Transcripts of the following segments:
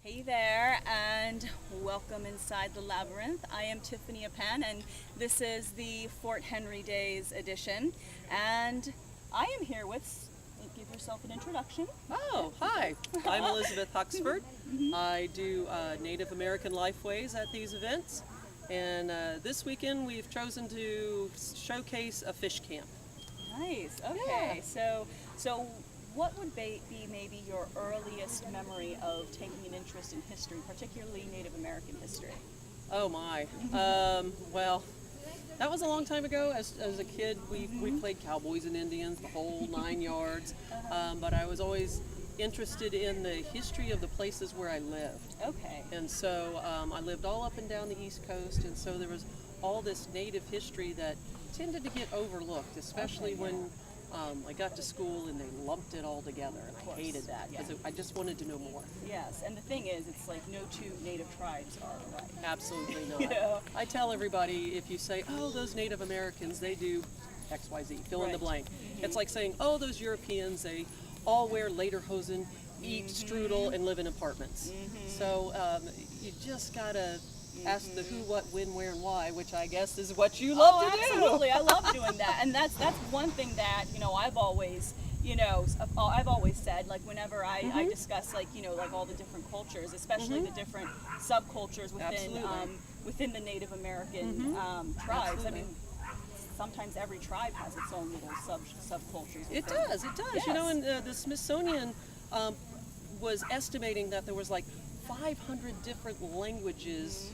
Hey there, and welcome inside the labyrinth. I am Tiffany Apan, and this is the Fort Henry Days edition. And I am here with, give yourself an introduction. Oh, hi. I'm Elizabeth Huxford. I do Native American Lifeways at these events. And this weekend we've chosen to showcase a fish camp. Nice. Okay. So what would be maybe your earliest memory of taking an interest in history, particularly Native American history? Oh my. Well, that was a long time ago. As a kid, we played cowboys and Indians, the whole 9 yards. But I was always interested in the history of the places where I lived. Okay. And so I lived all up and down the East Coast, and so there was all this Native history that tended to get overlooked, especially when I got to school and they lumped it all together, and I hated that because I just wanted to know more. Yes, and the thing is, it's like no two native tribes are alike. Absolutely not. You know? I tell everybody, if you say, oh, those Native Americans, they do XYZ, fill in the blank. It's like saying, oh, those Europeans, they all wear lederhosen, eat strudel, and live in apartments. So you just gotta ask the who, what, when, where, and why, which I guess is what you love to do. Absolutely, I love doing that, and that's one thing that I've always said, like whenever I discuss like all the different cultures, especially the different subcultures within the Native American tribes. Absolutely. I mean, sometimes every tribe has its own little subcultures. It does. Yes. And the Smithsonian was estimating that there was like 500 different languages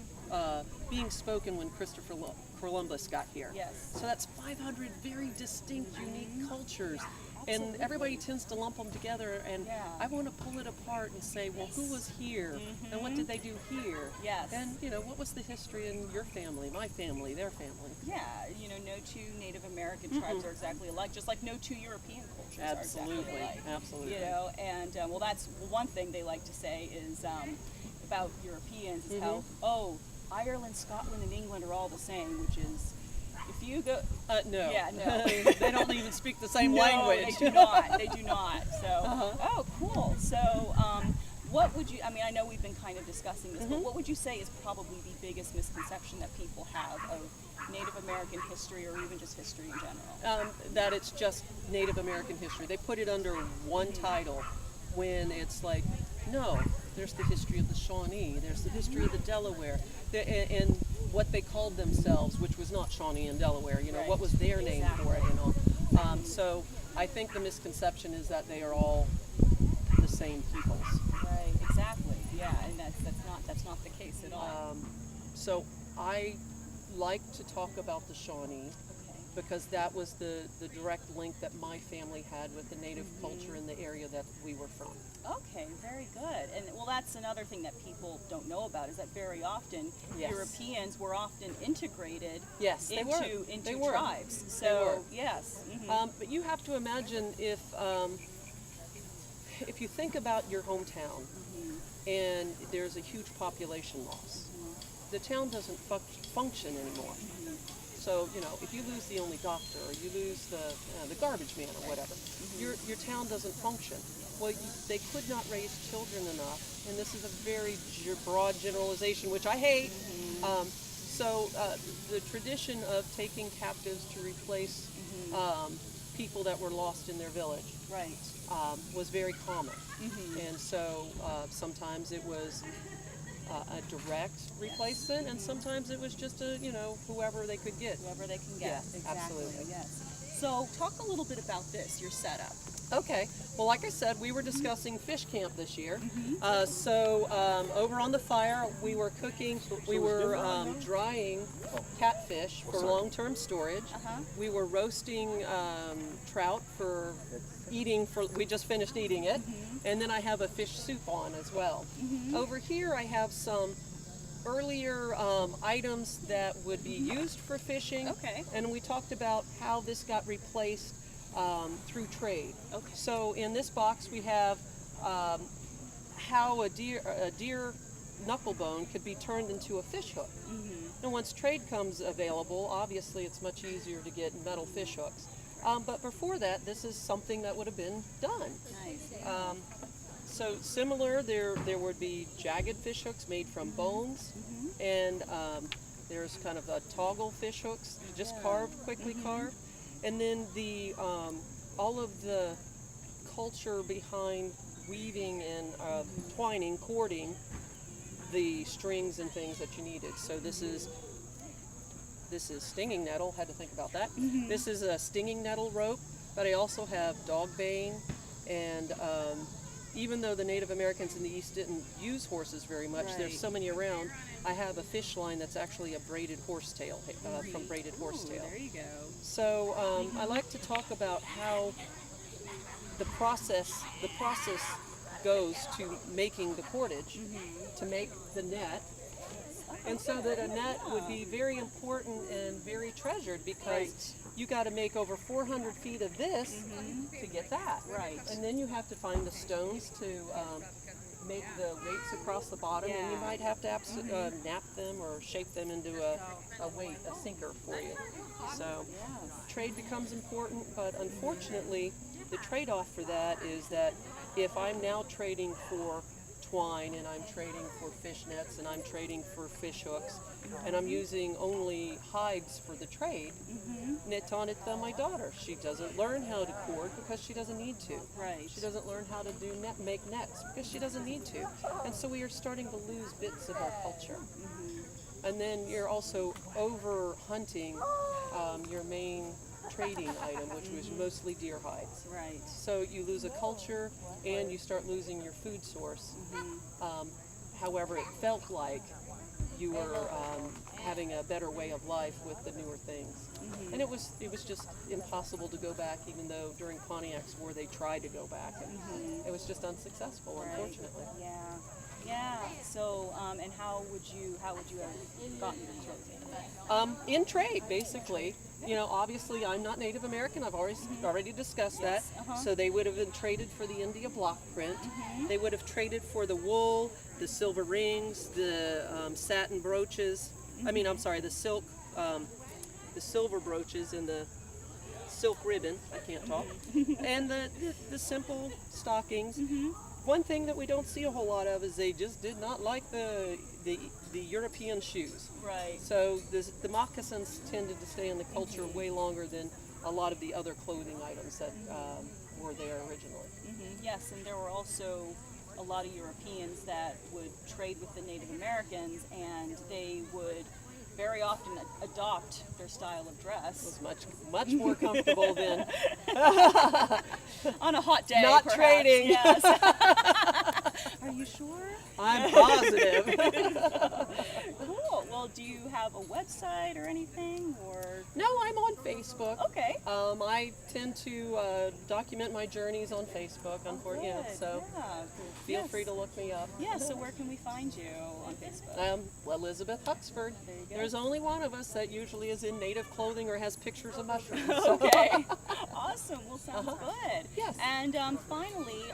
being spoken when Christopher Columbus got here. Yes. So that's 500 very distinct, unique cultures. And everybody tends to lump them together, and I want to pull it apart and say, well, who was here, and what did they do here? Yes. And, what was the history in your family, my family, their family? Yeah, no two Native American tribes are exactly alike, just like no two European cultures are exactly alike. Absolutely. And that's one thing they like to say is about Europeans is how, Ireland, Scotland, and England are all the same, which is, if you go... No. Yeah, no. They don't even speak the same No, language. they do not. They do not. So, oh, cool. So, what would you, I know we've been kind of discussing this, but what would you say is probably the biggest misconception that people have of Native American history, or even just history in general? That it's just Native American history. They put it under one title when it's like, no, there's the history of the Shawnee, there's the history of the Delaware, and what they called themselves, which was not Shawnee and Delaware, what was their name for it, So I think the misconception is that they are all the same peoples. Right, exactly, yeah, and that's not the case at all. So I like to talk about the Shawnee because that was the direct link that my family had with the Native culture in the area that we were from. Okay, very good. And well, that's another thing that people don't know about, is that very often Europeans were often integrated into tribes. So yes. But you have to imagine if you think about your hometown and there's a huge population loss, the town doesn't function anymore. So, if you lose the only doctor, or you lose the garbage man or whatever, your town doesn't function. Well, they could not raise children enough, and this is a very broad generalization, which I hate. So the tradition of taking captives to replace people that were lost in their village was very common. And so sometimes it was a direct replacement, and sometimes it was just whoever they could get. Whoever they can get. Yes, exactly. absolutely. Yes. So talk a little bit about this, your setup. Okay. Well, like I said, we were discussing fish camp this year. So over on the fire, we were cooking, we were drying catfish for long-term storage. We were roasting trout for eating, we just finished eating it. And then I have a fish soup on as well. Over here I have some earlier items that would be used for fishing. And we talked about how this got replaced through trade. So in this box we have how a deer knuckle bone could be turned into a fish hook. And once trade comes available, obviously it's much easier to get metal fish hooks. But before that, this is something that would have been done. Nice. So similar, there would be jagged fish hooks made from bones, and there's kind of a toggle fish hooks, just carved, quickly carved, and then the all of the culture behind weaving and twining, cording the strings and things that you needed. So this is stinging nettle. Had to think about that. This is a stinging nettle rope, but I also have dog bane, and even though the Native Americans in the East didn't use horses very much, there's so many around, I have a fish line that's actually a braided horsetail, from braided horsetail. There you go. So I like to talk about how the process goes to making the cordage, to make the net. And so that a net would be very important and very treasured, because you got to make over 400 feet of this to get that. Right. And then you have to find the stones to make the weights across the bottom, and you might have to nap them or shape them into a weight, a sinker for you. So trade becomes important, but unfortunately the trade-off for that is that if I'm now trading for twine, and I'm trading for fish nets, and I'm trading for fish hooks, and I'm using only hides for the trade, Netanitha, my daughter, she doesn't learn how to cord because she doesn't need to. Right. She doesn't learn how to make nets because she doesn't need to. And so we are starting to lose bits of our culture. And then you're also over hunting your main trading item, which was mostly deer hides. Right. So you lose a culture and you start losing your food source. However, it felt like you were having a better way of life with the newer things. And it was just impossible to go back, even though during Pontiac's War they tried to go back. And it was just unsuccessful, unfortunately. Yeah. Yeah. So, and how would you have gotten into clothing? In trade, basically. You know, obviously I'm not Native American. I've already discussed that. So they would have been traded for the India block print. They would have traded for the wool, the silver rings, the satin brooches. The silk, the silver brooches, and the silk ribbon. I can't talk. And the simple stockings. One thing that we don't see a whole lot of is they just did not like the European shoes. Right. So the moccasins tended to stay in the culture way longer than a lot of the other clothing items that were there originally. Yes, and there were also a lot of Europeans that would trade with the Native Americans, and they would very often adopt their style of dress. It was much more comfortable than on a hot day. Not perhaps. trading. Yes. Are you sure? I'm positive. Cool. Well, do you have a website or anything, or? No, I'm on Facebook. Okay. I tend to document my journeys on Facebook, unfortunately. So feel free to look me up. Yeah. So where can we find you on Facebook? Elizabeth Huxford. There you go. There's only one of us that usually is in native clothing or has pictures of mushrooms. Okay. Awesome. Well, sounds good. Yes. And finally,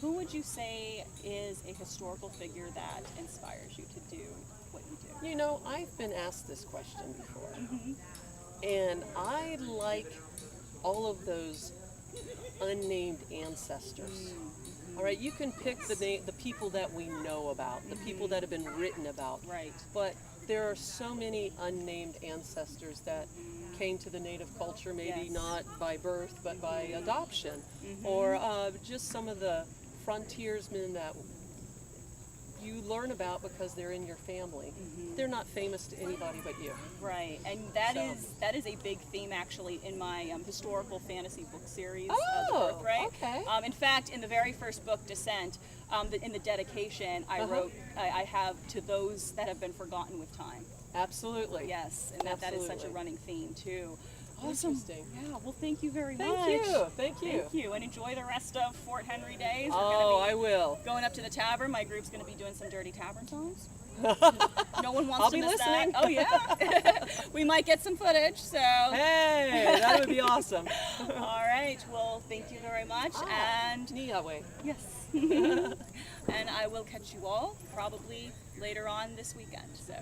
who would you say is a historical figure that inspires you to do what you do? You know, I've been asked this question before, and I like all of those unnamed ancestors. All right, you can pick the people that we know about, the people that have been written about. Right. But there are so many unnamed ancestors that came to the native culture, maybe not by birth, but by adoption, or just some of the frontiersmen that you learn about because they're in your family. They're not famous to anybody but you. Right, and that is a big theme actually in my historical fantasy book series. Birthright. Okay. In fact, in the very first book, Descent, in the dedication, I wrote, I have to those that have been forgotten with time. Absolutely. Yes, and that is such a running theme too. Awesome. Interesting. Yeah, well, thank you very much. Thank you. Thank you, and enjoy the rest of Fort Henry days. I will. Going up to the tavern. My group's going to be doing some dirty tavern songs. No one wants I'll to be miss listening. that. Oh, yeah. We might get some footage, so. Hey, that would be awesome. All right, well, thank you very much. And Niawe. yes. And I will catch you all probably later on this weekend. So